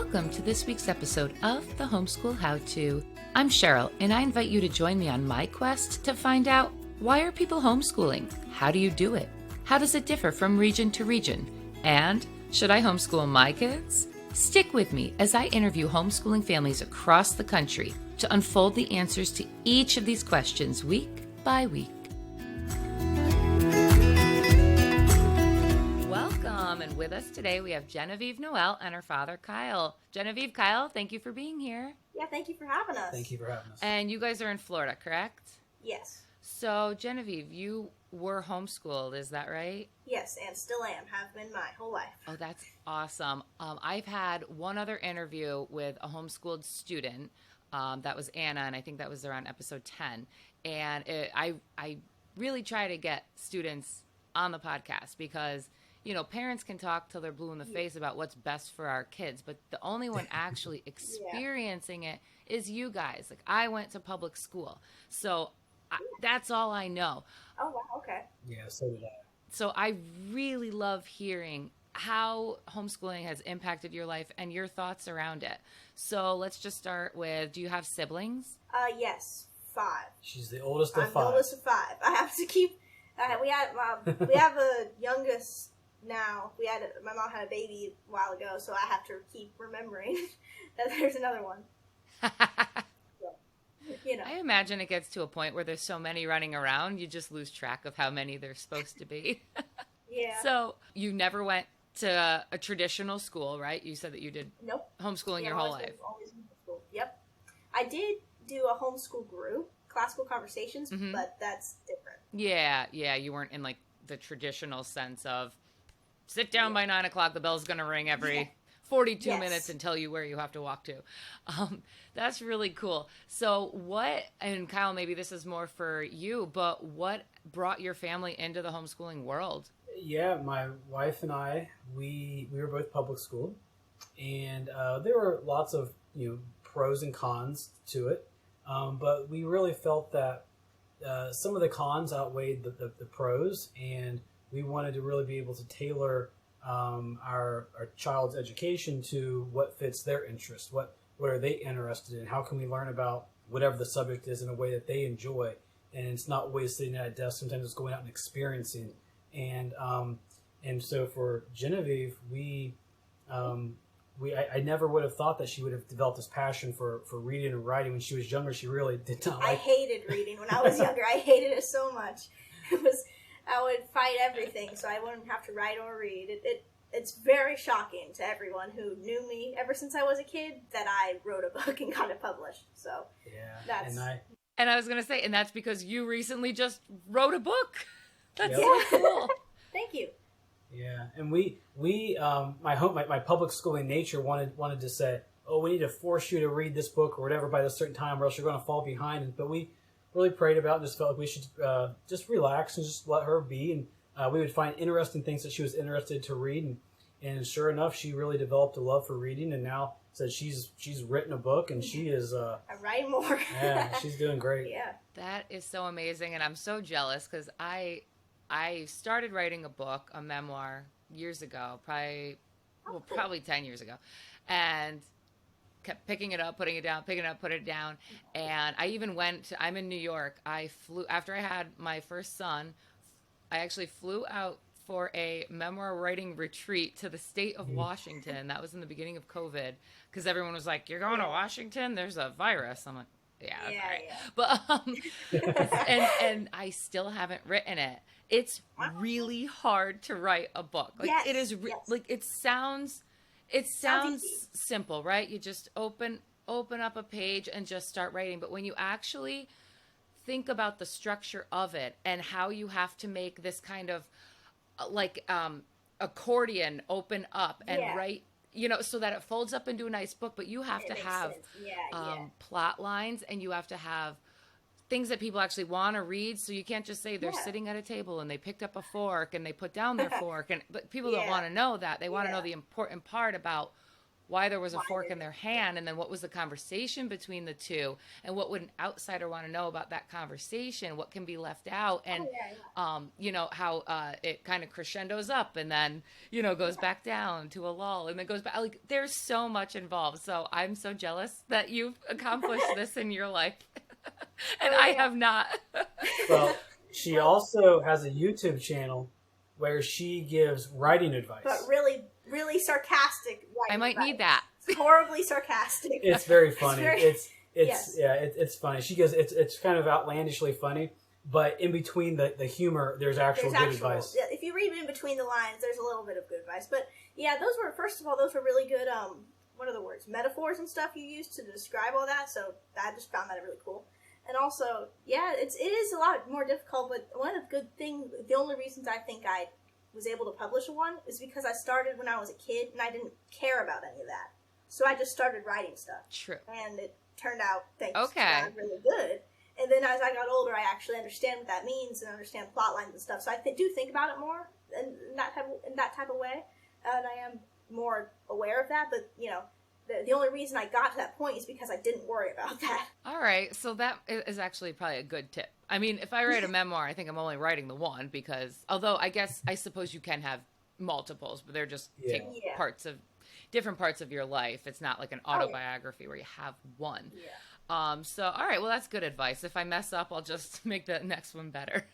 Welcome to this week's episode of the Homeschool How To. I'm Cheryl, and I invite you to join me on my quest to find out, why are people homeschooling? How do you do it? How does it differ from region to region? And should I homeschool my kids? Stick with me as I interview homeschooling families across the country to unfold the answers to each of these questions week by week. Welcome, and with us today we have Genevieve Noel and her father Kyle. Genevieve, Kyle, thank you for being here. Yeah, thank you for having us. Thank you for having us. And you guys are in Florida, correct? Yes. So, Genevieve, you were homeschooled, is that right? Yes, and still am. Have been my whole life. Oh, that's awesome. I've had one other interview with a homeschooled student. That was Anna, and I think that was around episode 10. And I really try to get students on the podcast because, you know, parents can talk till they're blue in the face about what's best for our kids, but the only one actually experiencing it is you guys. Like, I went to public school, so that's all I know. Oh, wow, okay. Yeah, so did I. So I really love hearing how homeschooling has impacted your life and your thoughts around it. So let's just start with, do you have siblings? Yes, 5. She's the oldest of I'm 5. the oldest of 5. I have to keep. We have a youngest now. My mom had a baby a while ago, so I have to keep remembering that there's another one. You know. I imagine it gets to a point where there's so many running around, you just lose track of how many there's supposed to be. Yeah. So you never went to a traditional school, right? You said that you did homeschooling your whole life. Always in school. Yep. I did do a homeschool group, classical conversations, but that's different. Yeah. You weren't in like the traditional sense of sit down by 9 o'clock, the bell's going to ring every 42 minutes and tell you where you have to walk to. That's really cool. So and Kyle, maybe this is more for you, but what brought your family into the homeschooling world? Yeah, my wife and I, we were both public school, and there were lots of pros and cons to it, but we really felt that some of the cons outweighed the pros, and we wanted to really be able to tailor our child's education to what fits their interest, what are they interested in, how can we learn about whatever the subject is in a way that they enjoy, and it's not always sitting at a desk, sometimes it's going out and experiencing. And so for Genevieve, I never would have thought that she would have developed this passion for reading and writing. When she was younger, she really did not like. I hated reading when I was younger. I hated it so much. I would fight everything so I wouldn't have to write or read. It's very shocking to everyone who knew me ever since I was a kid that I wrote a book and got it published. So and I was going to say, and that's because you recently just wrote a book. That's so cool. Thank you. Yeah, and we my public schooling nature wanted to say, oh, we need to force you to read this book or whatever by a certain time, or else you're going to fall behind. But we really prayed about it and just felt like we should just relax and just let her be, and we would find interesting things that she was interested to read, and sure enough, she really developed a love for reading, and now says she's written a book, and she is I write more. Yeah, she's doing great. Yeah, that is so amazing, and I'm so jealous because I started writing a book, a memoir, years ago, probably 10 years ago, and kept picking it up, putting it down, picking it up, put it down. And I even I'm in New York. I flew, after I had my first son, I actually flew out for a memoir writing retreat to the state of Washington. That was in the beginning of COVID, because everyone was like, you're going to Washington? There's a virus. I'm like, yeah, that's all right. But, and I still haven't written it. It's really hard to write a book. Like, it is like, it sounds simple, right? You just open up a page and just start writing. But when you actually think about the structure of it and how you have to make this kind of like accordion open up and write, so that it folds up into a nice book, but you have to have plot lines, and you have to have things that people actually want to read. So you can't just say they're sitting at a table and they picked up a fork and they put down their fork. But people don't want to know that. They want to know the important part about why there was a Why fork in they're their hand, and then what was the conversation between the two, and what would an outsider want to know about that conversation, what can be left out, and Oh, yeah, yeah. you know, how it kind of crescendos up and then, you know, goes back down to a lull and then goes back. Like, there's so much involved. So I'm so jealous that you've accomplished this in your life. And Oh, I yeah. have not. Well, she also has a YouTube channel where she gives writing advice. But really, really sarcastic. I might need that. It's horribly sarcastic. It's very funny. It's yes. yeah, it's funny. She goes, it's kind of outlandishly funny, but in between the humor, there's actual good advice. Yeah, if you read in between the lines, there's a little bit of good advice. But yeah, those were, first of all, those were really good. What are the words? Metaphors and stuff you used to describe all that. So I just found that really cool. And also, yeah, it is a lot more difficult. But one of the good things, the only reasons I think I was able to publish one is because I started when I was a kid and I didn't care about any of that. So I just started writing stuff. True. And it turned out, thanks Okay. to God, really good. And then as I got older, I actually understand what that means and understand plot lines and stuff. So I do think about it more in that type of way. And I am more aware of that. But, you know, the only reason I got to that point is because I didn't worry about that. All right. So that is actually probably a good tip. I mean, if I write a memoir, I think I'm only writing the one because, although I suppose you can have multiples, but they're just take different parts of your life. It's not like an autobiography where you have one. Yeah. So, all right. Well, that's good advice. If I mess up, I'll just make the next one better.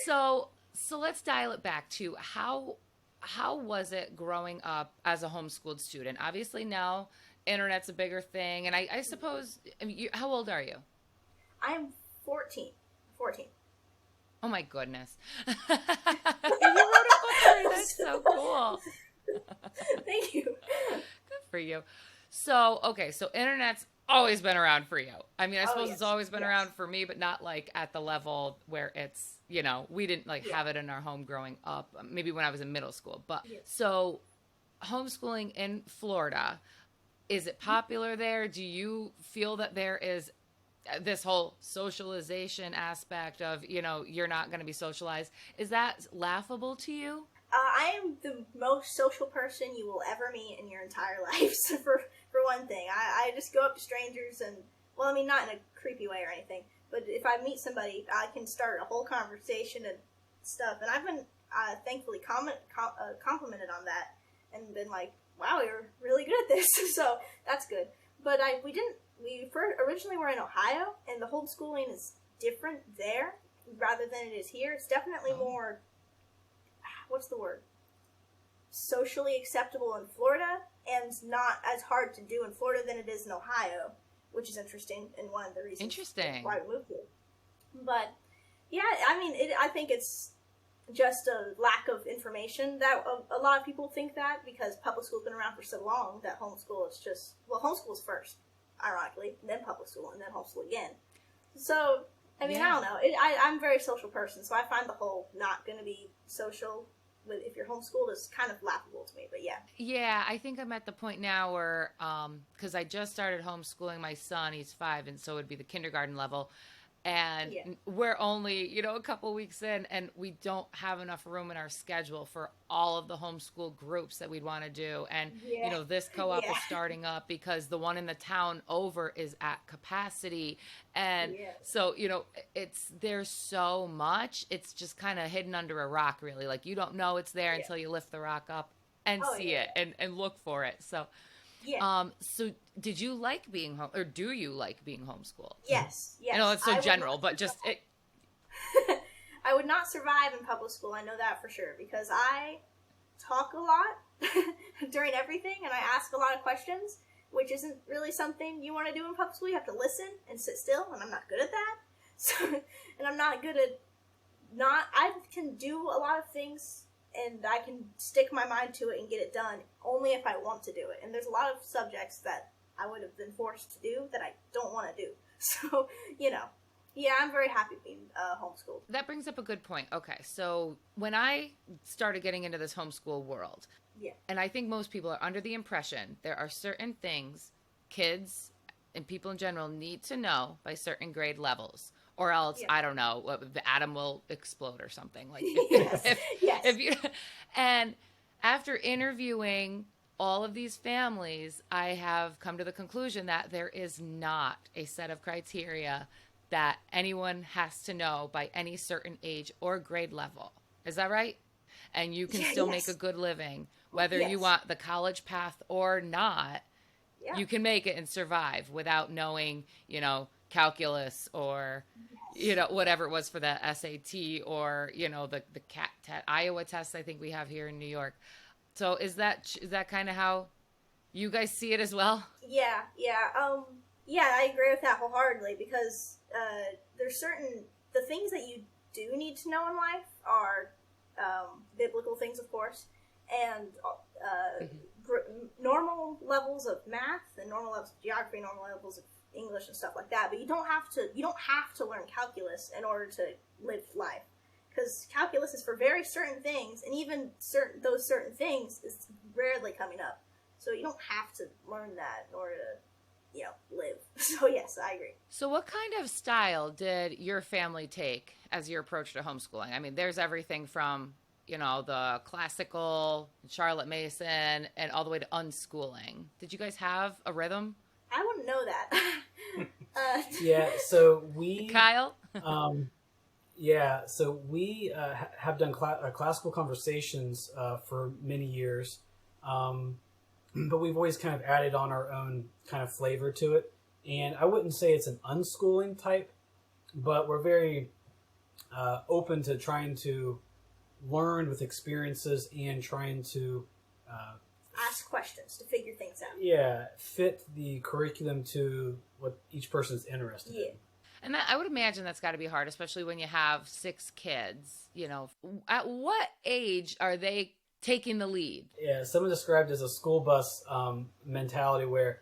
So let's dial it back to how was it growing up as a homeschooled student? Obviously now internet's a bigger thing. And I suppose, I mean, how old are you? I'm 14. Oh my goodness. You wrote a book already. That's so cool. Thank you. Good for you. So, okay. So internet's always been around for you. I mean, I suppose it's always been around for me, but not like at the level where it's, you know, we didn't like have it in our home growing up, maybe when I was in middle school. But so homeschooling in Florida, is it popular there? Do you feel that there is this whole socialization aspect of, you know, you're not going to be socialized? Is that laughable to you? I am the most social person you will ever meet in your entire life. So for one thing, I just go up to strangers and, well, I mean, not in a creepy way or anything, but if I meet somebody, I can start a whole conversation and stuff. And I've been thankfully complimented on that and been like, wow, you're really good at this. So that's good. But we originally were in Ohio, and the homeschooling is different there rather than it is here. It's definitely more, what's the word? Socially acceptable in Florida, and not as hard to do in Florida than it is in Ohio, which is interesting, and one of the reasons why we moved here. But yeah, I mean, I think it's just a lack of information that a lot of people think that because public school's been around for so long that homeschool is just, well, homeschool's first, ironically, and then public school, and then homeschool again. So, I mean, I don't know. I'm a very social person, so I find the whole not going to be social if you're homeschooled is kind of laughable to me, but yeah. Yeah, I think I'm at the point now where, because I just started homeschooling my son, he's 5, and so it would be the kindergarten level. And we're only, you know, a couple weeks in, and we don't have enough room in our schedule for all of the homeschool groups that we'd want to do. And, you know, this co-op is starting up because the one in the town over is at capacity. And so, you know, there's so much. It's just kind of hidden under a rock, really. Like, you don't know it's there until you lift the rock up and see it and look for it. So, so did you like being home, or do you like being homeschooled? Yes. I know it's so general, but just I would not survive in public school. I know that for sure because I talk a lot during everything, and I ask a lot of questions, which isn't really something you want to do in public school. You have to listen and sit still, and I'm not good at that. So, and I'm not good at I can do a lot of things. And I can stick my mind to it and get it done only if I want to do it. And there's a lot of subjects that I would have been forced to do that I don't want to do. So, you know, I'm very happy being homeschooled. That brings up a good point. Okay, so when I started getting into this homeschool world, and I think most people are under the impression there are certain things kids and people in general need to know by certain grade levels. Or else, I don't know, the atom will explode or something. Like, if you, and after interviewing all of these families, I have come to the conclusion that there is not a set of criteria that anyone has to know by any certain age or grade level. Is that right? And you can still make a good living, whether you want the college path or not. Yeah. You can make it and survive without knowing, calculus or, whatever it was for the SAT or, the Iowa test I think we have here in New York. So is that kind of how you guys see it as well? Yeah. I agree with that wholeheartedly because there's the things that you do need to know in life are biblical things, of course, and normal levels of math and normal levels of geography, normal levels of English and stuff like that. But you don't have to learn calculus in order to live life, because calculus is for very certain things, and even those certain things is rarely coming up. So you don't have to learn that in order to live. So yes, I agree. So what kind of style did your family take as your approach to homeschooling? I mean, there's everything from the classical Charlotte Mason and all the way to unschooling. Did you guys have a rhythm? I wouldn't know that. Yeah, so we... Kyle? So we have done classical conversations for many years, but we've always kind of added on our own kind of flavor to it. And I wouldn't say it's an unschooling type, but we're very open to trying to learn with experiences and trying to ask questions to figure things out. Yeah, fit the curriculum to what each person's interested in. And I would imagine that's got to be hard, especially when you have 6 kids. At what age are they taking the lead? Yeah, someone described it as a school bus mentality where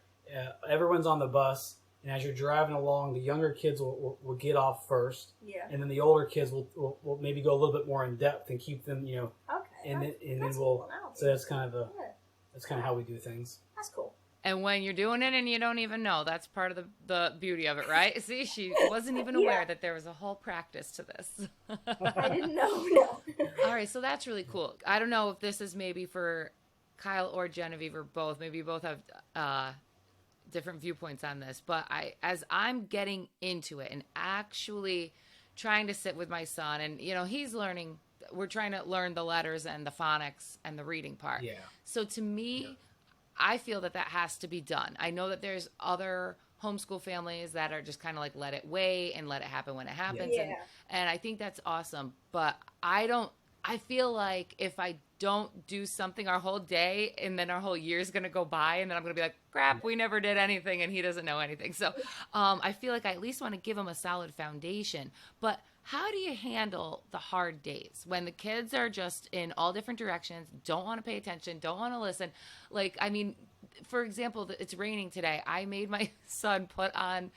everyone's on the bus, and as you're driving along, the younger kids will get off first. Yeah. And then the older kids will maybe go a little bit more in depth and keep them, Okay. And then we'll. So that's kind of how we do things. That's cool. And when you're doing it and you don't even know, that's part of the beauty of it, right? See, she wasn't even aware that there was a whole practice to this. I didn't know, no. All right, so that's really cool. I don't know if this is maybe for Kyle or Genevieve or both. Maybe you both have different viewpoints on this. But as I'm getting into it and actually trying to sit with my son, and, he's learning, we're trying to learn the letters and the phonics and the reading part. Yeah. So to me... Yeah. I feel that has to be done. I know that there's other homeschool families that are just kind of like, let it wait and let it happen when it happens. Yeah. And I think that's awesome. But I feel like if I don't do something our whole day and then our whole year is going to go by and then I'm going to be like, crap, we never did anything and he doesn't know anything. So I feel like I at least want to give him a solid foundation. But how do you handle the hard days when the kids are just in all different directions, don't want to pay attention, don't want to listen? Like, I mean, for example, it's raining today. I made my son put on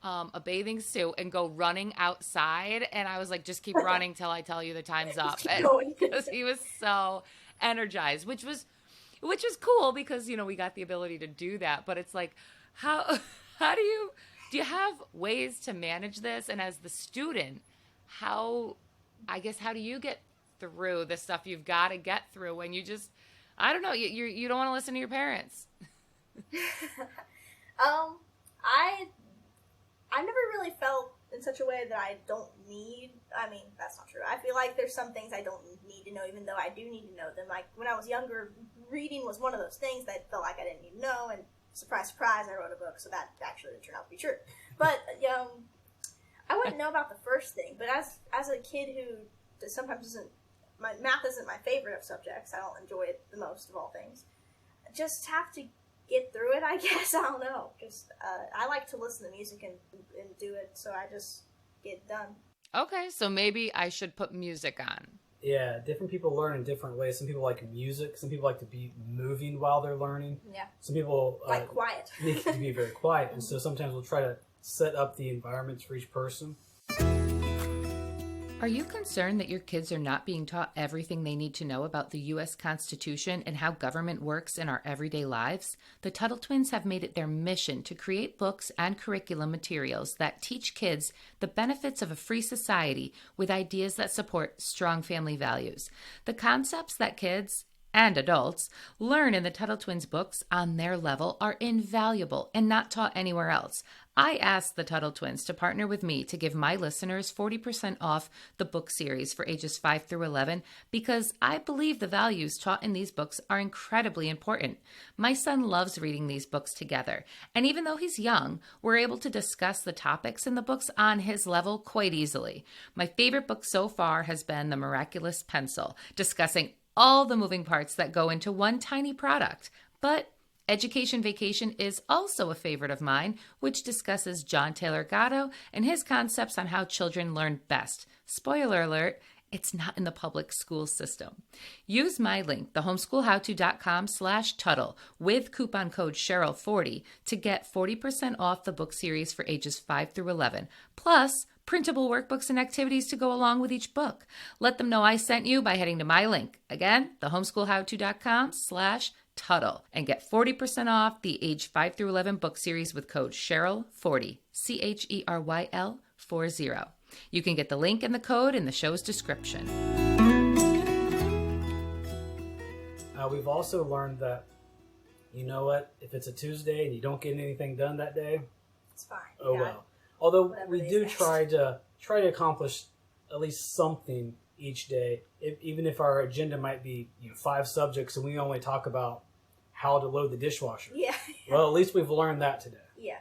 a bathing suit and go running outside. And I was like, just keep running till I tell you the time's up. Because he was so energized, which was cool because, we got the ability to do that. But it's like, how do you have ways to manage this? And as the student, how do you get through the stuff you've got to get through when you just, I don't know, you don't want to listen to your parents? I've never really felt in such a way that I don't need, that's not true. I feel like there's some things I don't need to know, even though I do need to know them. Like, when I was younger, reading was one of those things that I felt like I didn't need to know, and surprise, surprise, I wrote a book, so that actually didn't turn out to be true. But, I wouldn't know about the first thing, but as a kid who sometimes math isn't my favorite of subjects, I don't enjoy it the most of all things, just have to get through it, I guess. I don't know. Just I like to listen to music and do it, so I just get it done. Okay, so maybe I should put music on. Yeah, different people learn in different ways. Some people like music. Some people like to be moving while they're learning. Yeah. Some people like quiet. Need to be very quiet, and so sometimes we'll try to set up the environments for each person. Are you concerned that your kids are not being taught everything they need to know about the U.S. Constitution and how government works in our everyday lives? The Tuttle Twins have made it their mission to create books and curriculum materials that teach kids the benefits of a free society with ideas that support strong family values. The concepts that kids and adults, learn in the Tuttle Twins books on their level are invaluable and not taught anywhere else. I asked the Tuttle Twins to partner with me to give my listeners 40% off the book series for ages 5 through 11 because I believe the values taught in these books are incredibly important. My son loves reading these books together, and even though he's young, we're able to discuss the topics in the books on his level quite easily. My favorite book so far has been The Miraculous Pencil, discussing all the moving parts that go into one tiny product. But Education Vacation is also a favorite of mine, which discusses John Taylor Gatto and his concepts on how children learn best. Spoiler alert, it's not in the public school system. Use my link, thehomeschoolhowto.com/Tuttle, with coupon code Cheryl40 to get 40% off the book series for ages 5 through 11. Plus, printable workbooks and activities to go along with each book. Let them know I sent you by heading to my link. Again, thehomeschoolhowto.com/Tuttle, and get 40% off the age 5 through 11 book series with code Cheryl40, CHERYL40. You can get the link and the code in the show's description. We've also learned that, you know what, if it's a Tuesday and you don't get anything done that day, It's fine. oh Yeah. well. Although Whatever we day do is try to accomplish at least something each day, even if our agenda might be 5 subjects and we only talk about how to load the dishwasher. Yeah. Well, at least we've learned that today. Yeah.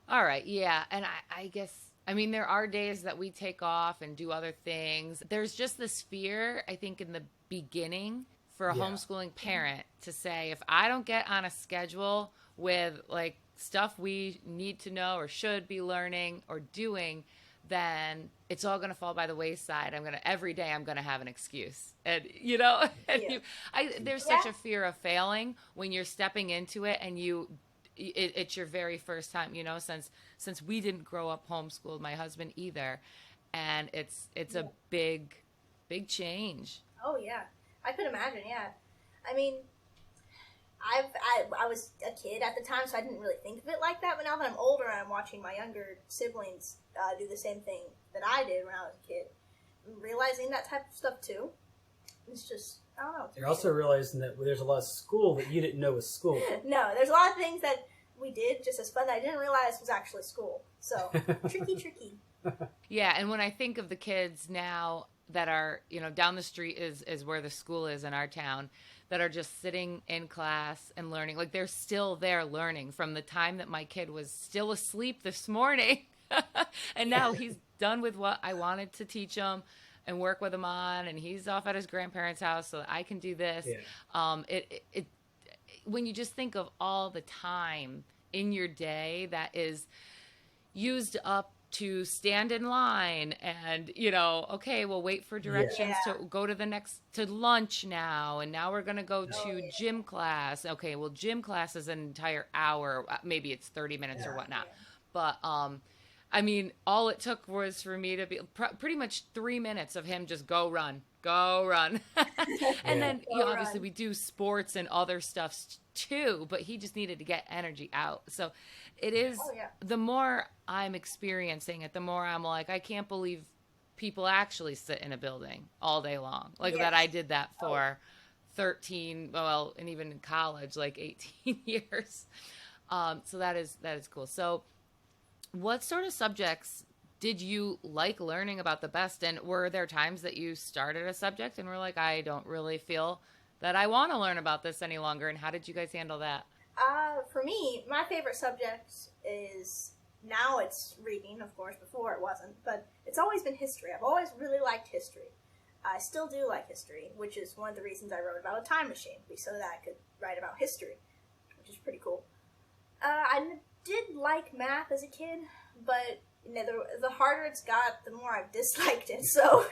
All right, yeah, and I guess, I mean, there are days that we take off and do other things. There's just this fear, I think, in the beginning for a Yeah. homeschooling parent to say, if I don't get on a schedule with like stuff we need to know or should be learning or doing, then it's all going to fall by the wayside. Every day I'm going to have an excuse. And, and Yeah. there's such a fear of failing when you're stepping into it and it's your very first time, since we didn't grow up homeschooled, my husband either. And it's a big change. Oh yeah, I could imagine. Yeah, I mean, I was a kid at the time, so I didn't really think of it like that. But now that I'm older, and I'm watching my younger siblings do the same thing that I did when I was a kid. I'm realizing that type of stuff too. It's just, I don't know. You're also realizing that there's a lot of school that you didn't know was school. No, there's a lot of things that we did just as fun that I didn't realize was actually school. So tricky. Yeah, and when I think of the kids now that are, down the street is where the school is in our town, that are just sitting in class and learning. Like, they're still there learning from the time that my kid was still asleep this morning. And now he's done with what I wanted to teach him and work with him on, and he's off at his grandparents' house so that I can do this. Yeah. When you just think of all the time in your day that is used up to stand in line and, okay, we'll wait for directions to go to to lunch now. And now we're going to go to gym class. Okay, well, gym class is an entire hour. Maybe it's 30 minutes or whatnot. Yeah. But, I mean, all it took was for me to be pretty much 3 minutes of him just go run. And then, obviously we do sports and other stuff too, but he just needed to get energy out. So it is, the more I'm experiencing it, the more I'm like, I can't believe people actually sit in a building all day long. Like that I did that for 13, well, and even in college, like 18 years. So that is cool. So what sort of subjects did you like learning about the best? And were there times that you started a subject and were like, I don't really feel that I want to learn about this any longer? And how did you guys handle that? For me, my favorite subject is, now it's reading, of course. Before it wasn't, but it's always been history. I've always really liked history. I still do like history, which is one of the reasons I wrote about a time machine, so that I could write about history, which is pretty cool. I did like math as a kid, but the harder it's got, the more I've disliked it. So,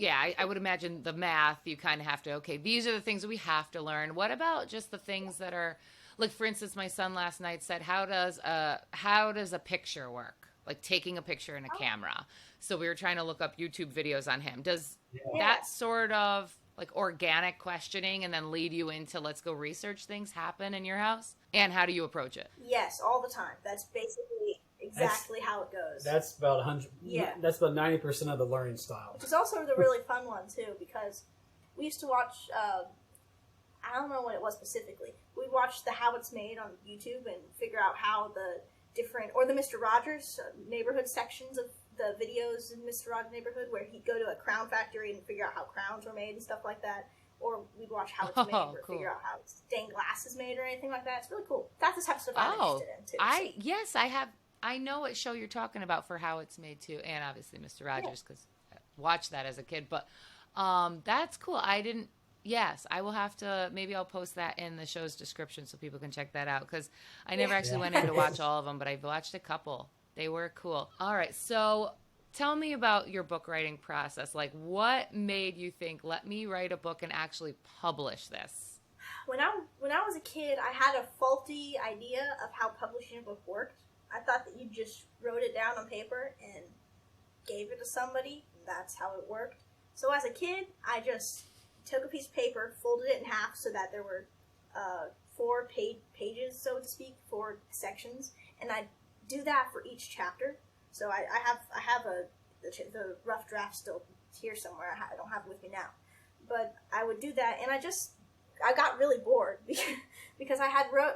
I would imagine the math, you kind of have to, okay, these are the things that we have to learn. What about just the things that are, like, for instance, my son last night said, how does a picture work? Like taking a picture in a camera. So we were trying to look up YouTube videos on him. Does that sort of like organic questioning and then lead you into let's go research things happen in your house? And how do you approach it? Yes, all the time. That's basically exactly how it goes. That's about 100. Yeah. That's about 90% of the learning style. Which is also the really fun one too, because We used to watch, I don't know what it was specifically. We'd watch the How It's Made on YouTube and figure out how the different, or the Mr. Rogers neighborhood sections of the videos in Mr. Rogers' neighborhood, where he'd go to a crown factory and figure out how crowns were made and stuff like that. Or we'd watch How It's Made, or cool. figure out how stained glass is made or anything like that. It's really cool. That's the type of stuff I'm interested in too. Yes, I have. I know what show you're talking about for How It's Made too, and obviously Mr. Rogers, because I watched that as a kid. But that's cool. I didn't. Yes, I will have to. Maybe I'll post that in the show's description so people can check that out, because I never actually went in to watch all of them, but I've watched a couple. They were cool. All right, so tell me about your book writing process. Like, what made you think, let me write a book and actually publish this? When I was a kid, I had a faulty idea of how publishing a book worked. I thought that you just wrote it down on paper and gave it to somebody, and that's how it worked. So as a kid, I just took a piece of paper, folded it in half so that there were 4 pages, so to speak, 4 sections, and I do that for each chapter. So I have the rough draft still here somewhere. I don't have it with me now, but I would do that, and I got really bored because I had read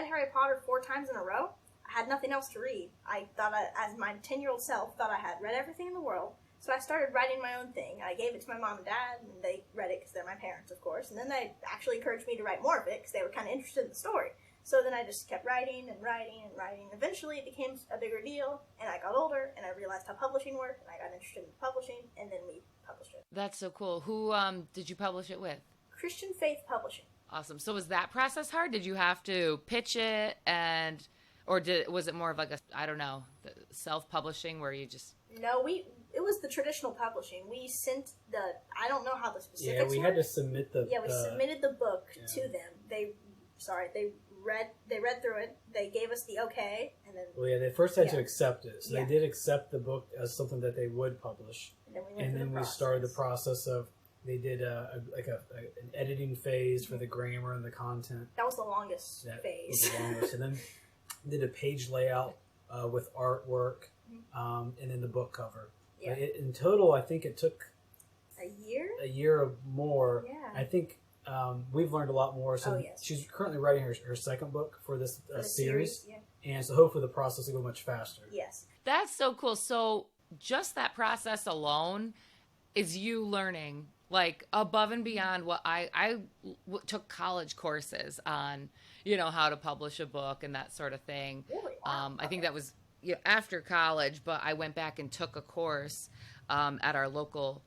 Harry Potter 4 times in a row. I had nothing else to read. I thought, as my 10-year-old self, thought I had read everything in the world. So I started writing my own thing. I gave it to my mom and dad, and they read it because they're my parents, of course. And then they actually encouraged me to write more of it because they were kind of interested in the story. So then I just kept writing and writing and writing. Eventually it became a bigger deal, and I got older, and I realized how publishing worked, and I got interested in publishing, and then we published it. That's so cool. Who did you publish it with? Christian Faith Publishing. Awesome. So was that process hard? Did you have to pitch it, or was it more of like self-publishing where you just... No, it was the traditional publishing. We sent I don't know how the specifics Yeah, we had to submit the... Yeah, we submitted the book to them. They read through it. They gave us the okay, and then... Well, yeah, they first had to accept it. So they did accept the book as something that they would publish. And then we started the process of... They did an editing phase for the grammar and the content. That was the longest phase. Was the longest. And then did a page layout with artwork, and then the book cover. Yeah. In total, I think it took a year. A year or more. Yeah. I think we've learned a lot more. So she's currently writing her second book for this series, and so hopefully the process will go much faster. Yes. That's so cool. So just that process alone is you learning, like, above and beyond what I took college courses on, how to publish a book and that sort of thing. Really? Wow. I think that was after college, but I went back and took a course at our local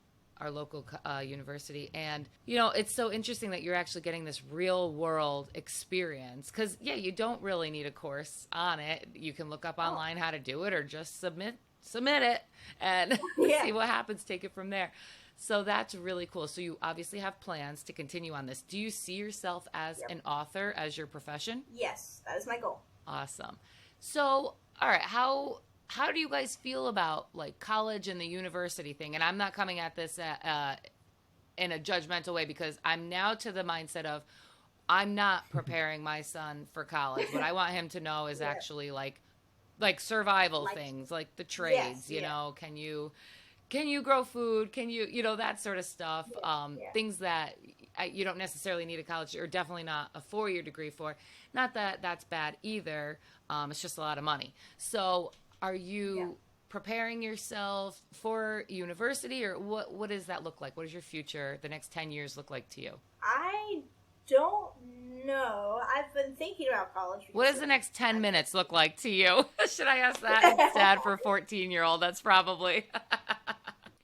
university. And, it's so interesting that you're actually getting this real world experience, because, you don't really need a course on it. You can look up online how to do it, or just submit it and see what happens, take it from there. So that's really cool. So you obviously have plans to continue on this. Do you see yourself as an author, as your profession? Yes, that is my goal. Awesome. So, all right, how do you guys feel about, like, college and the university thing? And I'm not coming at this in a judgmental way, because I'm now to the mindset of I'm not preparing my son for college. What I want him to know is actually like survival things, like the trades, you know, can you grow food? Can you, that sort of stuff, things that you don't necessarily need a college, or definitely not a 4-year degree for. Not that that's bad either. It's just a lot of money. So are you preparing yourself for university, or what does that look like? What does your future, the next 10 years, look like to you? I don't know. I've been thinking about college. What does the next 10 minutes look like to you? Should I ask that instead for a 14-year-old? That's probably...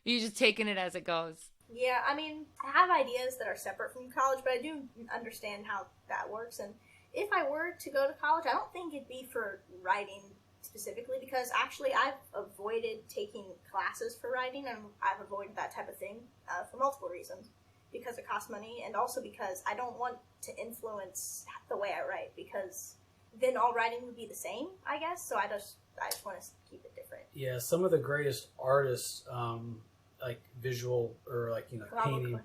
You just taking it as it goes. Yeah, I mean, I have ideas that are separate from college, but I do understand how that works. And if I were to go to college, I don't think it'd be for writing specifically, because actually I've avoided taking classes for writing, and I've avoided that type of thing for multiple reasons. Because it costs money, and also because I don't want to influence the way I write, because then all writing would be the same, I guess. So I just want to keep it different. Yeah, some of the greatest artists, like visual or like painting,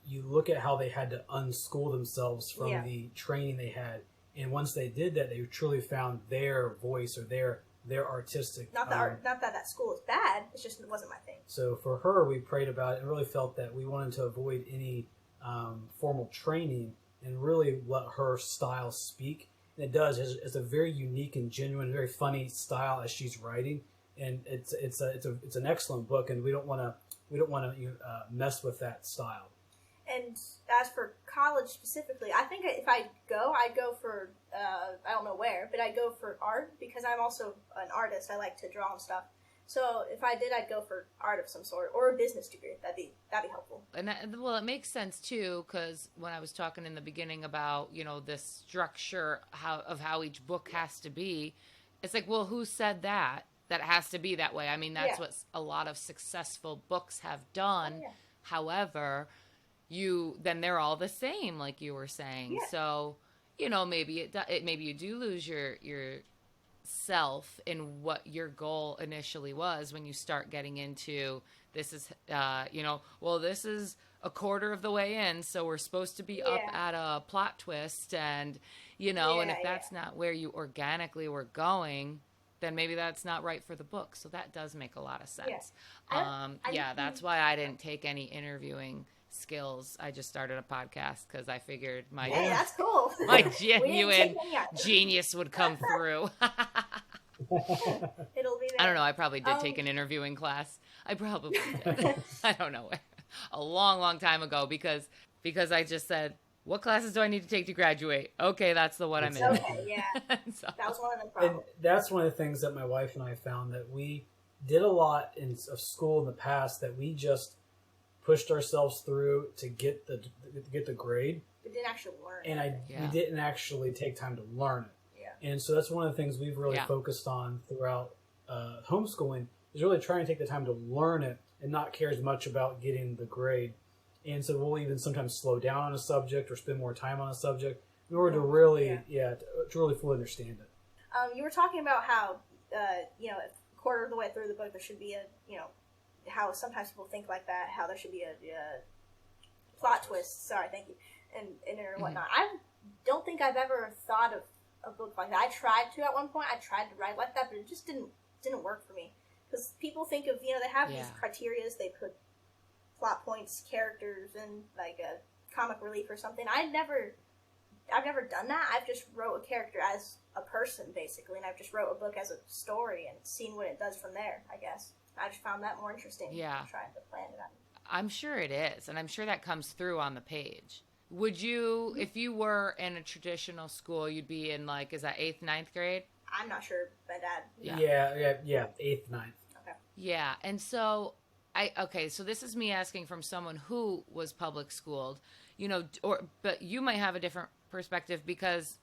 you look at how they had to unschool themselves from the training they had, and once they did that, they truly found their voice or their their artistic. Not that not that school is bad. It's just it wasn't my thing. So for her, we prayed about it and really felt that we wanted to avoid any formal training and really let her style speak. And it does. It's a very unique and genuine, very funny style as she's writing, and it's an excellent book. And we don't want to mess with that style. And as for college specifically, I think if I'd go for, I don't know where, but I'd go for art because I'm also an artist. I like to draw and stuff. So if I did, I'd go for art of some sort or a business degree. That'd be helpful. And it makes sense too, because when I was talking in the beginning about, this structure of how each book has to be, it's like, well, who said that it has to be that way? I mean, that's what a lot of successful books have done. Oh, yeah. However, then they're all the same, like you were saying. Yeah. So, maybe maybe you do lose your self in what your goal initially was when you start getting into this is, this is a quarter of the way in, so we're supposed to be up at a plot twist, and and if that's not where you organically were going, then maybe that's not right for the book. So that does make a lot of sense. That's why I didn't take any interviewing skills. I just started a podcast because I figured that's cool. my genuine genius would come through. It'll be there. I don't know. I probably did take an interviewing class. I probably did. I don't know where. A long, long time ago because I just said, what classes do I need to take to graduate? Okay, that's the one I'm in. Okay, yeah. So. That was one of the problems. And that's one of the things that my wife and I found, that we did a lot of school in the past that we just pushed ourselves through to get the grade. We didn't actually learn. And we didn't actually take time to learn it. Yeah. And so that's one of the things we've really focused on throughout homeschooling, is really trying to take the time to learn it and not care as much about getting the grade. And so we'll even sometimes slow down on a subject or spend more time on a subject in order to really, to really fully understand it. You were talking about how, a quarter of the way through the book there should be how sometimes people think like that, how there should be a plot twist. Sorry, thank you, and or whatnot. I don't think I've ever thought of a book like that. I tried to at one point. I tried to write like that, but it just didn't work for me. Because people think of, they have these criterias, they put plot points, characters, and like a comic relief or something. I've never done that. I've just wrote a character as a person, basically, and I've just wrote a book as a story and seen what it does from there, I guess. I just found that more interesting than trying to plan it out. I'm sure it is, and I'm sure that comes through on the page. Would you, if you were in a traditional school, you'd be in, like, is that 8th, 9th grade? I'm not sure, my dad. Yeah, 8th, 9th. Okay. Yeah, and so, so this is me asking from someone who was public schooled, but you might have a different perspective because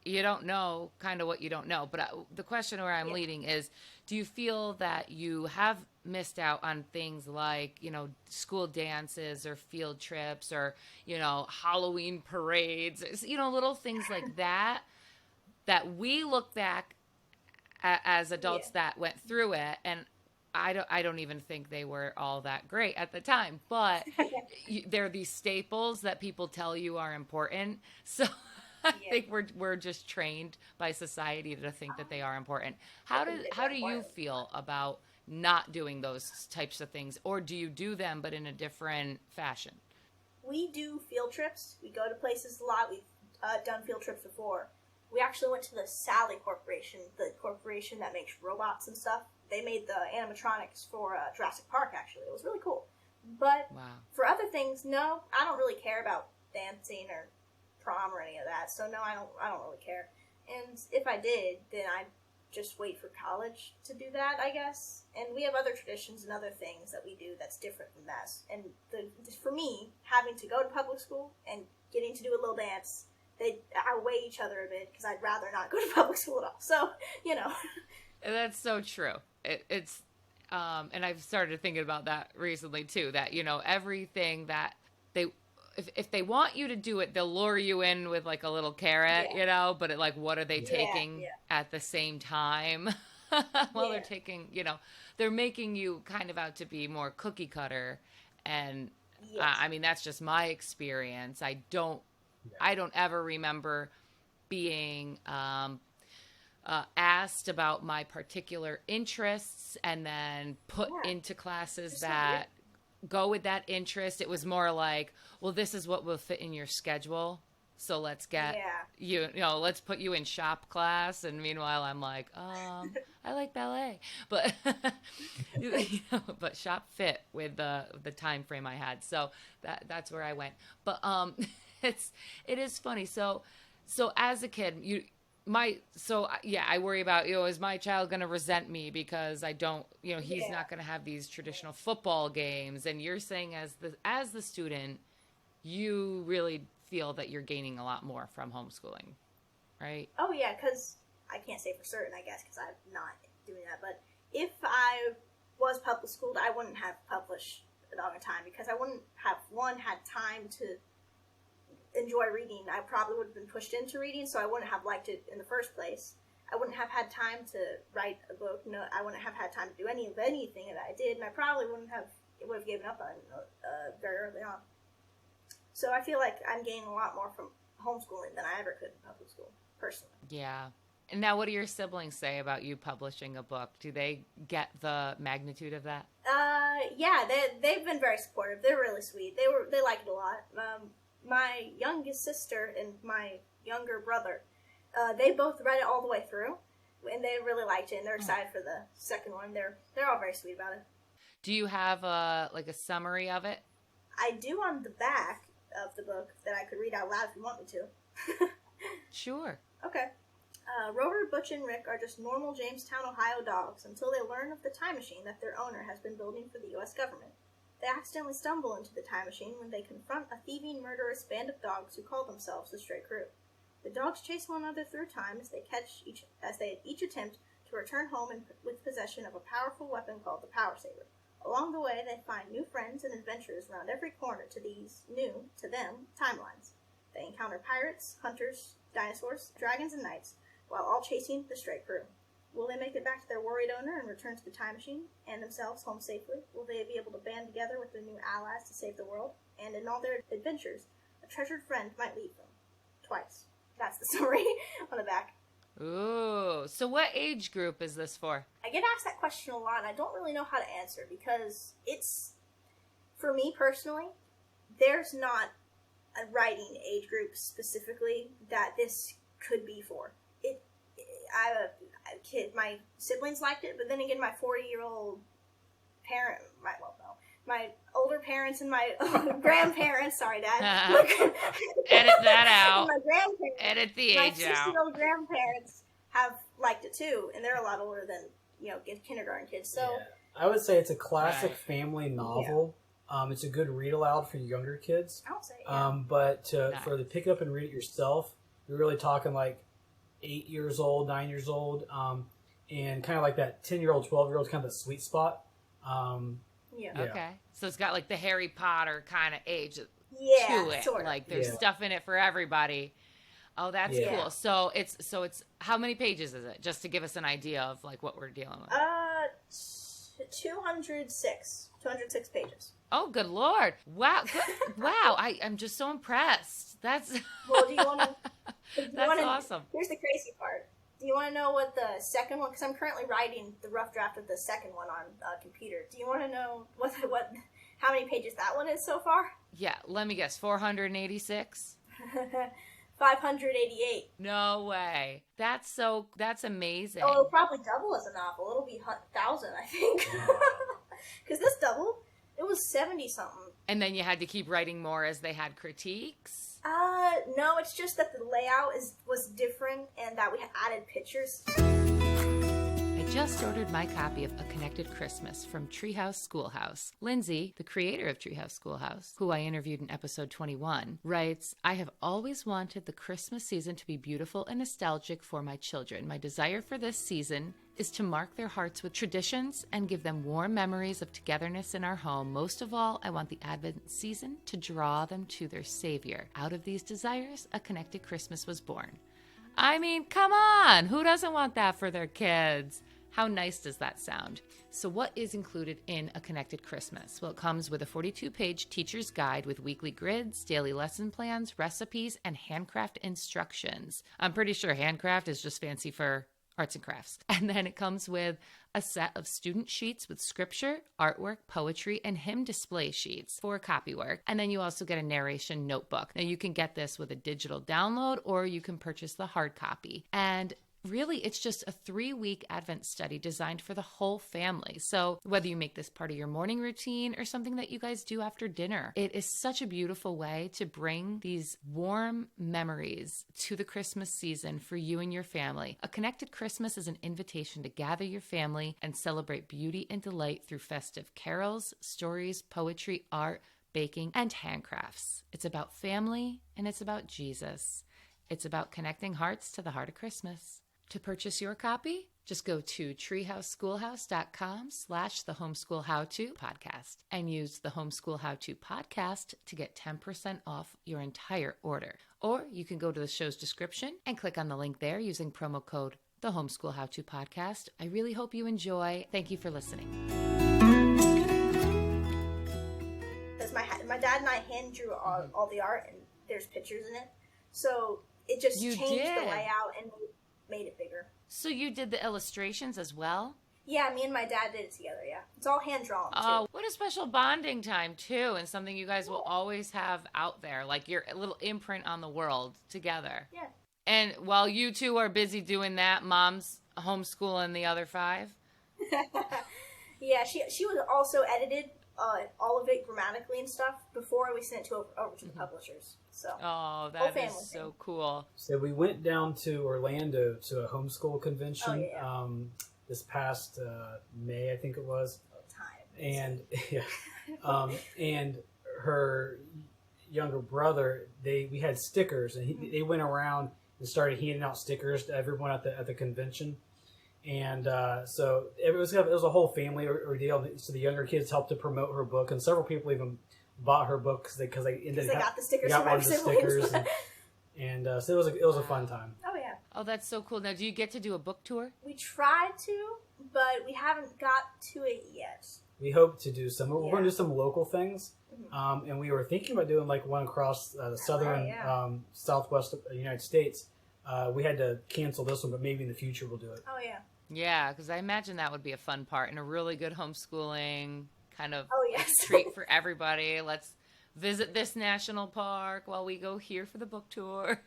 you don't know kind of what you don't know. But the question where I'm leading is, do you feel that you have missed out on things like, school dances or field trips or, Halloween parades, little things like that we look back as adults that went through it, and I don't even think they were all that great at the time, but they're these staples that people tell you are important. So I think we're just trained by society to think that they are important. How do you feel about not doing those types of things, or do you do them but in a different fashion? We do field trips. We go to places a lot. We've done field trips before. We actually went to the Sally Corporation, the corporation that makes robots and stuff. They made the animatronics for Jurassic Park, actually. It was really cool. But for other things, no, I don't really care about dancing or prom or any of that. So no, I don't really care. And if I did, then I'd just wait for college to do that, I guess. And we have other traditions and other things that we do that's different from that. And for me, having to go to public school and getting to do a little dance, they outweigh each other a bit because I'd rather not go to public school at all. So, That's so true. It's and I've started thinking about that recently too, that, everything that if they want you to do it, they'll lure you in with like a little carrot, but what are they taking at the same time? They're taking, they're making you kind of out to be more cookie cutter. And I mean, that's just my experience. I don't ever remember being, asked about my particular interests and then put into classes that go with that interest. It was more like, well, this is what will fit in your schedule. So let's get let's put you in shop class. And meanwhile, I'm like, I like ballet, but but shop fit with the time frame I had. So that's where I went. But it is funny. So as a kid, I worry about, is my child going to resent me because I don't, he's not going to have these traditional football games. And you're saying as the student, you really feel that you're gaining a lot more from homeschooling, right? Oh yeah, because I can't say for certain, I guess, because I'm not doing that. But if I was public schooled, I wouldn't have published a dog in time because I wouldn't have had time to enjoy reading. I probably would have been pushed into reading, so I wouldn't have liked it in the first place. I wouldn't have had time to write a book. No, I wouldn't have had time to do anything that I did, and I probably would have given up on it very early on. So I feel like I'm gaining a lot more from homeschooling than I ever could in public school, personally. Yeah. And now what do your siblings say about you publishing a book? Do they get the magnitude of that? Yeah, they've been very supportive. They're really sweet. They like it a lot. My youngest sister and my younger brother, they both read it all the way through, and they really liked it, and they're excited for the second one. They're all very sweet about it. Do you have a summary of it? I do on the back of the book that I could read out loud if you want me to. Sure. Okay. Rover, Butch, and Rick are just normal Jamestown, Ohio dogs until they learn of the time machine that their owner has been building for the U.S. government. They accidentally stumble into the time machine when they confront a thieving, murderous band of dogs who call themselves the Stray Crew. The dogs chase one another through time as they each attempt to return home with possession of a powerful weapon called the Power Saber. Along the way, they find new friends and adventures around every corner to these new, to them, timelines. They encounter pirates, hunters, dinosaurs, dragons, and knights, while all chasing the Stray Crew. Will they make it back to their worried owner and return to the time machine and themselves home safely? Will they be able to band together with their new allies to save the world? And in all their adventures, a treasured friend might leave them. Twice. That's the story on the back. Ooh. So what age group is this for? I get asked that question a lot, and I don't really know how to answer because it's, for me personally, there's not a writing age group specifically that this could be for. I have a kid. My siblings liked it, but then again, my 40-year-old parent, my older parents and my grandparents. Sorry, Dad. Edit that out. My grandparents. Edit the age out. My 6-year-old grandparents have liked it too, and they're a lot older than kindergarten kids. So I would say it's a classic family novel. Yeah. It's a good read aloud for younger kids. I'll say. Yeah. But for the pick it up and read it yourself, you're really talking like 8 years old, 9 years old, and kind of like that 10-year-old, 12-year-old kind of the sweet spot. Okay. So it's got like the Harry Potter kind of age to it. Sort of. Like there's stuff in it for everybody. Oh, that's cool. So it's how many pages is it? Just to give us an idea of like what we're dealing with. 206 pages. Oh, good Lord. Wow. Wow. I'm just so impressed. That's well, do you want to That's awesome. Here's the crazy part. Do you want to know what the second one? Because I'm currently writing the rough draft of the second one on computer. Do you want to know how many pages that one is so far? Yeah, let me guess. 486. 588. No way. That's amazing. Oh, it'll probably double as a novel. It'll be 1,000, I think. Because this doubled. It was 70 something. And then you had to keep writing more as they had critiques. No, it's just that the layout was different and that we had added pictures. I just ordered my copy of A Connected Christmas from Treehouse Schoolhouse. Lindsay, the creator of Treehouse Schoolhouse, who I interviewed in episode 21, writes, I have always wanted the Christmas season to be beautiful and nostalgic for my children. My desire for this season is to mark their hearts with traditions and give them warm memories of togetherness in our home. Most of all, I want the Advent season to draw them to their Savior. Out of these desires, A Connected Christmas was born. I mean, come on! Who doesn't want that for their kids? How nice does that sound? So what is included in A Connected Christmas? Well, it comes with a 42-page teacher's guide with weekly grids, daily lesson plans, recipes, and handcraft instructions. I'm pretty sure handcraft is just fancy for arts and crafts. And then it comes with a set of student sheets with scripture, artwork, poetry, and hymn display sheets for copywork. And then you also get a narration notebook. Now you can get this with a digital download, or you can purchase the hard copy. And really, it's just a 3-week Advent study designed for the whole family. So whether you make this part of your morning routine or something that you guys do after dinner, it is such a beautiful way to bring these warm memories to the Christmas season for you and your family. A Connected Christmas is an invitation to gather your family and celebrate beauty and delight through festive carols, stories, poetry, art, baking, and handcrafts. It's about family and it's about Jesus. It's about connecting hearts to the heart of Christmas. To purchase your copy, just go to treehouseschoolhouse.com/the Homeschool How-To podcast and use the Homeschool How-To podcast to get 10% off your entire order. Or you can go to the show's description and click on the link there using promo code the Homeschool How-To podcast. I really hope you enjoy. Thank you for listening. Because my dad and I hand drew all the art, and there's pictures in it. So it just changed the layout and made it bigger. So you did the illustrations as well? Yeah, me and my dad did it together, yeah. It's all hand-drawn, too. Oh, what a special bonding time, too, and something you guys will always have out there, like your little imprint on the world together. Yeah. And while you two are busy doing that, Mom's homeschooling the other 5? Yeah, she was also edited all of it grammatically and stuff before we sent it over to the publishers. So, oh, that is so cool. So we went down to Orlando to a homeschool convention. Oh, yeah. This past May, I think it was. Time. And and her younger brother, we had stickers, and they went around and started handing out stickers to everyone at the convention. And so it was a whole family ordeal. So the younger kids helped to promote her book, and several people even bought her book because they got the stickers. Got one of the stickers, and so it was a fun time. Oh yeah. Oh, that's so cool. Now, do you get to do a book tour? We tried to, but we haven't got to it yet. We hope to do some. We're going to do some local things, and we were thinking about doing like one across the southern, southwest of the United States. We had to cancel this one, but maybe in the future we'll do it. Oh yeah. Yeah, because I imagine that would be a fun part and a really good homeschooling kind of treat for everybody. Let's visit this national park while we go here for the book tour.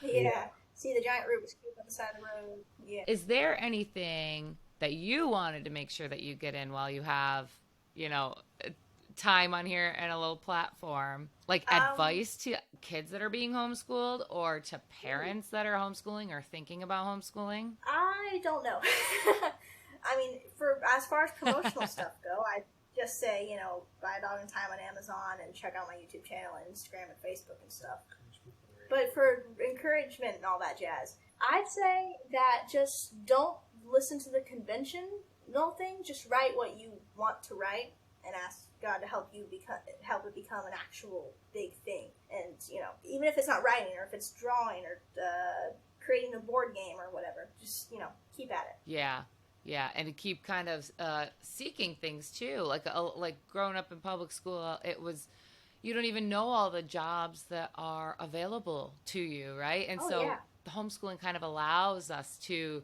Yeah. See the giant Rubik's Cube on the side of the road. Yeah. Is there anything that you wanted to make sure that you get in while you have, time on here and a little platform, like advice to kids that are being homeschooled or to parents that are homeschooling or thinking about homeschooling? I don't know. I mean, as far as promotional stuff go, I just say, buy a Dog in Time on Amazon and check out my YouTube channel and Instagram and Facebook and stuff. But for encouragement and all that jazz, I'd say that just don't listen to the conventional thing. Just write what you want to write and ask God to help it become an actual big thing. And, even if it's not writing or if it's drawing or creating a board game or whatever, just, keep at it. Yeah. Yeah. And to keep kind of seeking things too. Like growing up in public school, you don't even know all the jobs that are available to you, right? And the homeschooling kind of allows us to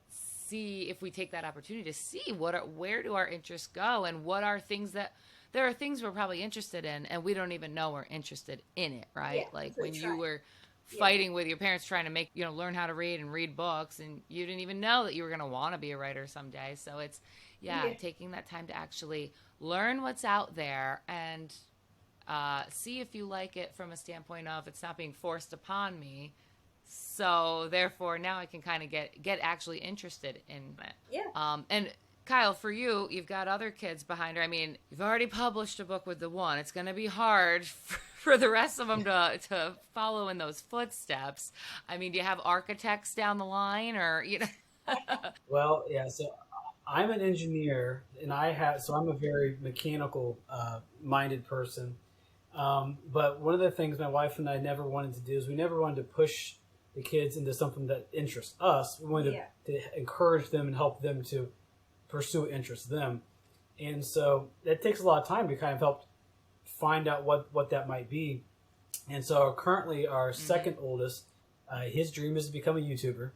see, if we take that opportunity to see where do our interests go, and what are things that there are things we're probably interested in and we don't even know we're interested in it, right? Yeah, like when you were fighting with your parents trying to make learn how to read and read books, and you didn't even know that you were going to want to be a writer someday. So it's taking that time to actually learn what's out there and see if you like it from a standpoint of it's not being forced upon me. So therefore, now I can kind of get actually interested in it. Yeah. And Kyle, for you, you've got other kids behind her. I mean, you've already published a book with the one. It's going to be hard for the rest of them to follow in those footsteps. I mean, do you have architects down the line, or Well, yeah. So I'm an engineer, and I'm a very mechanical minded person. But one of the things my wife and I never wanted to do is we never wanted to push the kids into something that interests us. We wanted to encourage them and help them to pursue what interests them. And so that takes a lot of time to kind of help find out what that might be. And so currently our second oldest, his dream is to become a YouTuber.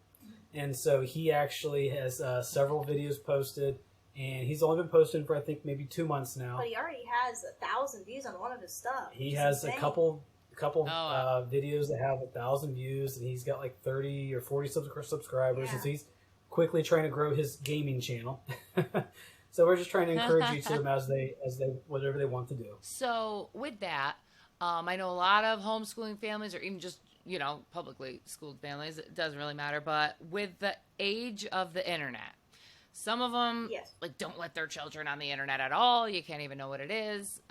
And so he actually has several videos posted, and he's only been posting for I think maybe 2 months now. But he already has 1,000 views on one of his stuff. He has a couple wow. videos that have 1,000 views, and he's got like 30 or 40 subscribers, Yeah. and so he's quickly trying to grow his gaming channel. So we're just trying to encourage each of them as they whatever they want to do. So with that, I know a lot of homeschooling families, or even just publicly schooled families. It doesn't really matter, but with the age of the internet, some of them Yes. like don't let their children on the internet at all. You can't even know what it is.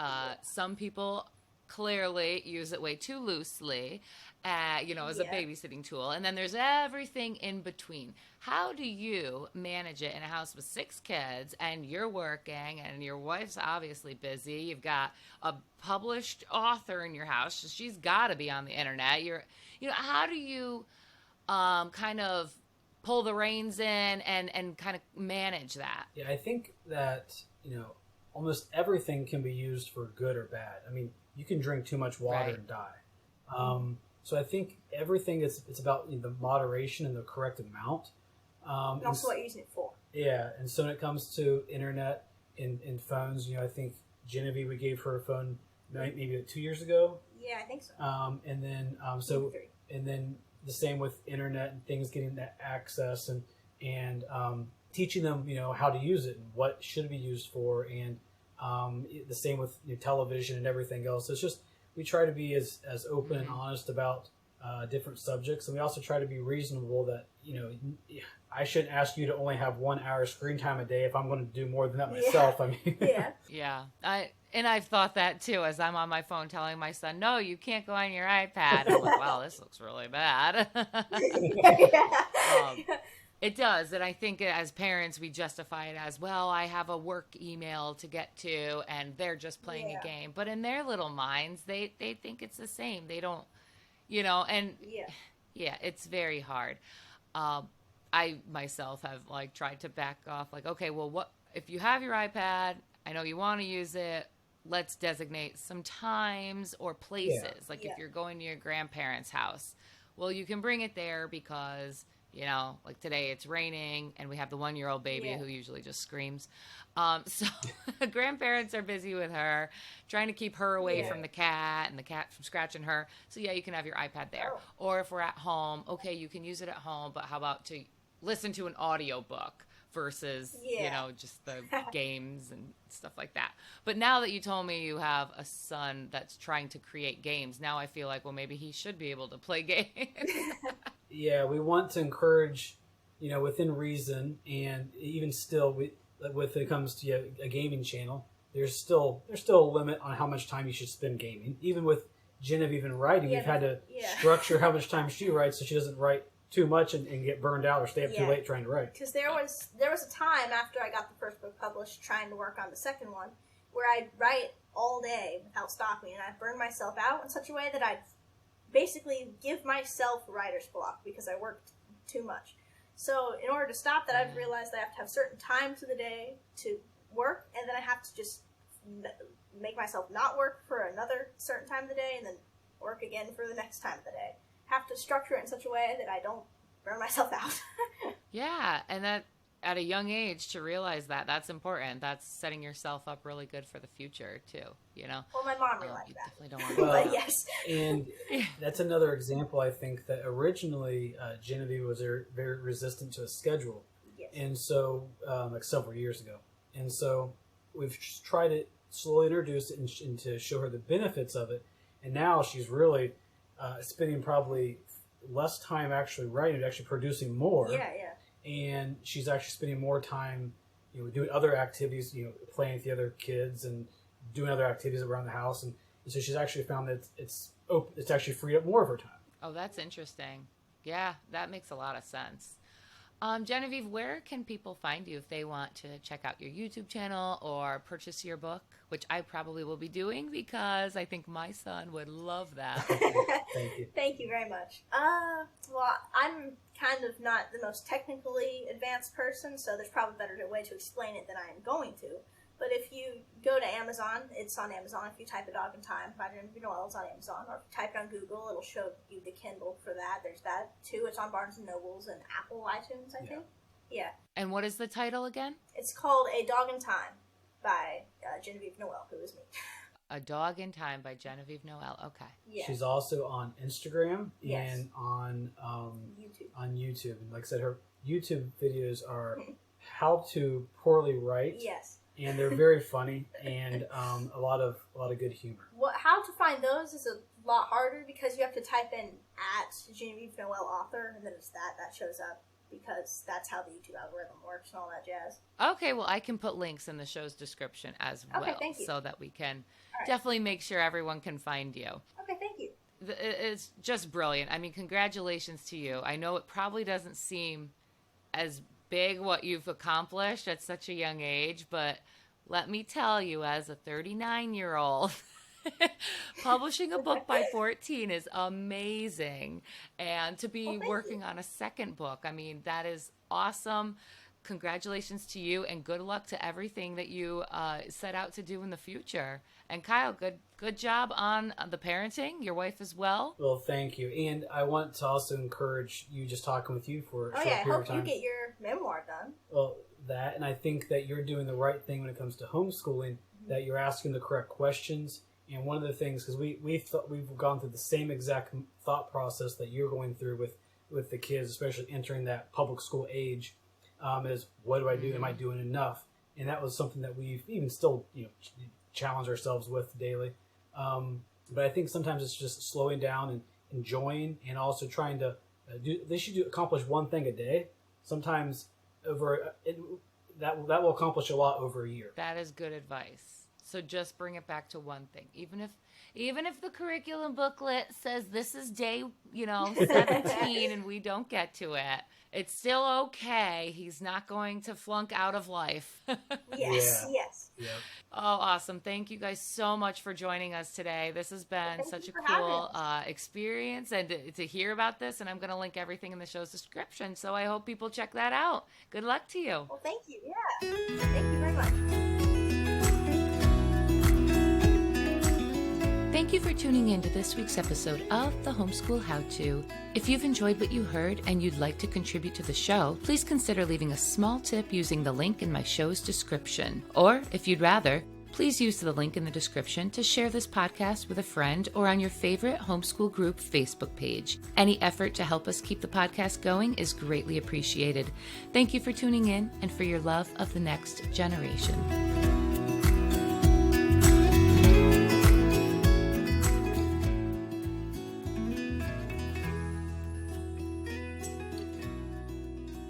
Some people clearly use it way too loosely, as a Yeah. babysitting tool. And then there's everything in between. How do you manage it in a house with 6 kids and you're working and your wife's obviously busy? You've got a published author in your house. So she's got to be on the internet. How do you kind of pull the reins in and kind of manage that? Yeah, I think that almost everything can be used for good or bad. I mean, you can drink too much water Right. and die. So I think everything it's about the moderation and the correct amount. And also what you're using it for. Yeah, and so when it comes to internet and phones, I think Genevieve, we gave her a phone maybe 2 years ago. Yeah, I think so. And then Maybe 3. and then the same with internet and things getting that access and teaching them how to use it and what should be used for, and the same with television and everything else. It's just we try to be as open and honest about different subjects, and we also try to be reasonable that I shouldn't ask you to only have 1 hour screen time a day if I'm going to do more than that myself. Yeah. I mean, Yeah. Yeah. I've thought that too, as I'm on my phone telling my son, no, you can't go on your iPad. I'm like, wow, this looks really bad. Yeah. It does. And I think as parents, we justify it as, well, I have a work email to get to and they're just playing a game. But in their little minds, they think it's the same. They don't, and yeah, it's very hard. I myself have tried to back off, okay, well, what if you have your iPad, I know you want to use it, let's designate some times or places. If you're going to your grandparents' house, well, you can bring it there because today it's raining and we have the 1-year-old baby who usually just screams. So grandparents are busy with her, trying to keep her away from the cat and the cat from scratching her. So you can have your iPad there. Oh. Or if we're at home, okay, you can use it at home, but how about to listen to an audiobook versus, just the games and stuff like that. But now that you told me you have a son that's trying to create games, now I feel like, well, maybe he should be able to play games. Yeah, we want to encourage, within reason, and even still, when it comes to a gaming channel, there's still a limit on how much time you should spend gaming. Even with Genevieve and writing, we've had to structure how much time she writes so she doesn't write too much and get burned out or stay up too late trying to write. Because there was a time after I got the first book published, trying to work on the second one, where I'd write all day without stopping, and I'd burn myself out in such a way that I'd basically give myself writer's block because I worked too much. So in order to stop that, I've realized that I have to have certain times of the day to work, and then I have to just make myself not work for another certain time of the day, and then work again for the next time of the day. Have to structure it in such a way that I don't burn myself out. Yeah, and that at a young age to realize that's important. That's setting yourself up really good for the future too. Well, my mom realized you that. definitely don't want to. But yes. And that's another example, I think, that originally Genevieve was very resistant to a schedule. Yes. And so, several years ago. And so we've tried to slowly introduce it and to show her the benefits of it. And now she's really spending probably less time actually writing, actually producing more. Yeah. And she's actually spending more time, doing other activities, playing with the other kids and doing other activities around the house. And so she's actually found that it's actually freed up more of her time. Oh, that's interesting. Yeah, that makes a lot of sense. Genevieve, where can people find you if they want to check out your YouTube channel or purchase your book, which I probably will be doing because I think my son would love that. Thank you. Thank you very much. Well, I'm kind of not the most technically advanced person, so there's probably a better way to explain it than I am going to. But if you go to Amazon. It's on Amazon if you type A Dog in Time by Genevieve Noel. It's on Amazon. Or if you type it on Google, it'll show you the Kindle for that. There's that, too. It's on Barnes & Nobles and Apple iTunes, I think. Yeah. And what is the title again? It's called A Dog in Time by Genevieve Noel, who is me. A Dog in Time by Genevieve Noel. Okay. Yeah. She's also on Instagram Yes. and on YouTube. on YouTube. And like I said, her YouTube videos are how to poorly write. Yes. And they're very funny and a lot of good humor. How to find those is a lot harder because you have to type in at Genevieve Noel author, and then it's that shows up because that's how the YouTube algorithm works and all that jazz. Okay, well, I can put links in the show's description as well, thank you. so that we can right. definitely make sure everyone can find you. Okay, thank you. It's just brilliant. I mean, congratulations to you. I know it probably doesn't seem as big what you've accomplished at such a young age, but let me tell you, as a 39-year-old, publishing a book by 14 is amazing. And to be working on a second book, I mean, that is awesome. Congratulations to you, and good luck to everything that you set out to do in the future. And Kyle, good job on the parenting, your wife as well. Well, thank you. And I want to also encourage you, just talking with you for a short I period of hope time. you get your memoir done. Well, that, and I think that you're doing the right thing when it comes to homeschooling, that you're asking the correct questions. And one of the things, because we've gone through the same exact thought process that you're going through with the kids, especially entering that public school age, is what do I do? Am I doing enough? And that was something that we've even still, challenge ourselves with daily. But I think sometimes it's just slowing down and enjoying, and also trying to accomplish one thing a day. Sometimes that will accomplish a lot over a year. That is good advice. So just bring it back to one thing. Even if the curriculum booklet says this is day, 17 and we don't get to it, it's still okay. He's not going to flunk out of life. Yes, yes. Yep. Oh, awesome. Thank you guys so much for joining us today. This has been such a for cool experience, and to hear about this, and I'm going to link everything in the show's description. So I hope people check that out. Good luck to you. Well, thank you. Yeah. Thank you very much. Thank you for tuning in to this week's episode of the Homeschool How-To. If you've enjoyed what you heard and you'd like to contribute to the show, please consider leaving a small tip using the link in my show's description. Or, if you'd rather, please use the link in the description to share this podcast with a friend or on your favorite homeschool group Facebook page. Any effort to help us keep the podcast going is greatly appreciated. Thank you for tuning in and for your love of the next generation.